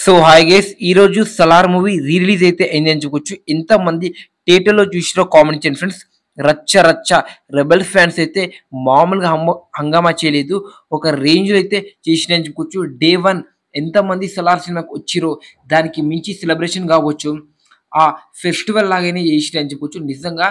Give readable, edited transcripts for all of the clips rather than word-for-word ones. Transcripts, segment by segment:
So hi guys ఈరోజు Salaar movie re release అయితే అయిందని చెప్పొచ్చు. ఎంతమంది థియేటర్లో చూసిరో కామెంట్ చేయండి ఫ్రెండ్స్. రచ్చ రచ్చ రెబెల్ ఫ్యాన్స్ అయితే మామూలుగా హంగామా చేయలేదు, ఒక రేంజ్లో అయితే చేసిరని చెప్పుకోవచ్చు. డే వన్ ఎంతమంది సలార్ సినిమాకి వచ్చిరో దానికి మించి సెలబ్రేషన్ కావచ్చు, ఆ ఫెస్టివల్ లాగానే చేసిరని చెప్పుకోవచ్చు. నిజంగా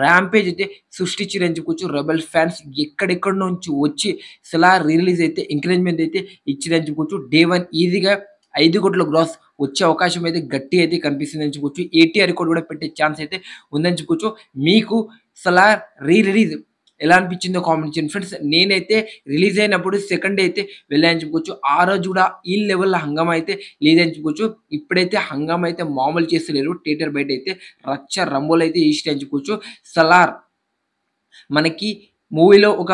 ర్యాంపేజ్ అయితే సృష్టించిరని చెప్పుకోవచ్చు. రెబెల్ ఫ్యాన్స్ ఎక్కడెక్కడ నుంచి వచ్చి సలార్ రీ రిలీజ్ అయితే ఎంకరేజ్మెంట్ అయితే ఇచ్చిరని చెప్పుకోవచ్చు. డే వన్ ఈజీగా 5 కోట్ల గ్రాస్ వచ్చే అవకాశం అయితే గట్టి అయితే కనిపిస్తుందని చెప్పుకోవచ్చు. ఏటీఆర్ రికార్డ్ కూడా పెట్టే ఛాన్స్ అయితే ఉందని చెప్పుకోవచ్చు. మీకు సలార్ రీ రిలీజ్ ఎలా అనిపించిందో కామెంట్ చేయండి ఫ్రెండ్స్. నేనైతే రిలీజ్ అయినప్పుడు సెకండ్ డే అయితే వెళ్ళాలని చెప్పుకోవచ్చు. ఆ రోజు కూడా ఈ లెవెల్లో హంగామా అయితే లేదని చెప్పుకోవచ్చు. ఇప్పుడైతే హంగామా అయితే మామూలు చేస్తలేరు, థియేటర్ బయట అయితే రచ్చ రంబోలు అయితే ఇష్టం చెప్పుకోవచ్చు. సలార్ మనకి మూవీలో ఒక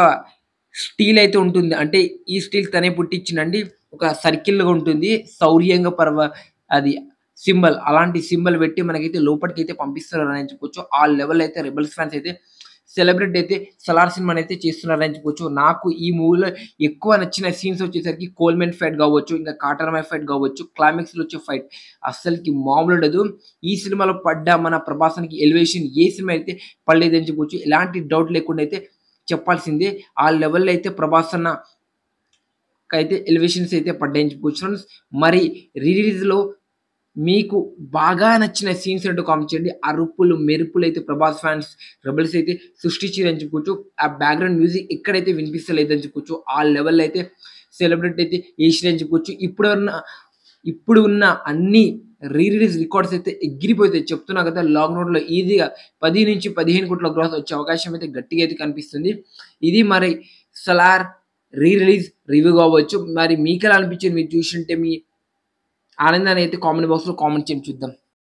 స్టీల్ అయితే ఉంటుంది, అంటే ఈ స్టీల్ తనే పుట్టించిందండి. ఒక సర్కిల్‌గా ఉంటుంది, శౌర్యంగా అది సింబల్, అలాంటి సింబల్ పెట్టి మనకైతే లోపటికైతే పంపిస్తున్నారని చెప్పుకోవచ్చు. ఆ లెవెల్ అయితే రెబెల్స్ ఫ్యాన్స్ అయితే సెలబ్రేట్ అయితే సలార్ సినిమానైతే చేస్తున్నారని చెప్పుకోవచ్చు. నాకు ఈ మూవీలో ఎక్కువ నచ్చిన సీన్స్ వచ్చేసరికి కోల్‌మెన్ ఫైట్ కావచ్చు, ఇంకా కాటర్‌మై ఫైట్ కావచ్చు, క్లైమాక్స్‌లో వచ్చే ఫైట్ అస్సలకి మామూలు ఉండదు. ఈ సినిమాలో పడ్డ మన ప్రభాసానికి ఎలివేషన్ ఏ సినిమా అయితే పడలేదని చెప్పుకోవచ్చు. ఎలాంటి డౌట్ లేకుండా అయితే చెప్పాల్సిందే. ఆ లెవెల్‌లో అయితే ప్రభాస్ అన్నకైతే ఎలివేషన్స్ అయితే పడ్డాయని చెప్పుకోవచ్చు ఫ్రెండ్స్. మరి రీ రిలీజ్‌లో మీకు బాగా నచ్చిన సీన్స్ ఏంటో కామెంట్ చేయండి. అరుపులు, మెరుపులు అయితే ప్రభాస్ ఫ్యాన్స్, రెబెల్స్ అయితే సృష్టించిరని చెప్పుకోవచ్చు. ఆ బ్యాక్‌గ్రౌండ్ మ్యూజిక్ ఎక్కడైతే వినిపిస్తలేదని చెప్పుకోవచ్చు. ఆ లెవెల్‌లో అయితే సెలబ్రేట్ అయితే చేసిరని చెప్పుకోవచ్చు. ఇప్పుడు ఉన్న అన్ని రీ రిలీజ్ రికార్డ్స్ అయితే ఎగిరిపోతాయి. చెప్తున్నా కదా, లాక్‌డౌన్‌లో ఈజీగా 10-15 కోట్ల గ్రాస్ వచ్చే అవకాశం అయితే గట్టిగా అయితే కనిపిస్తుంది. ఇది మరి సలార్ రీ రిలీజ్ రివ్యూ కావచ్చు. మరి మీకెలా అనిపించింది? మీరు చూసుంటే మీ ఆనందాన్ని అయితే కామెంట్ బాక్స్‌లో కామెంట్ చేయండి, చూద్దాం.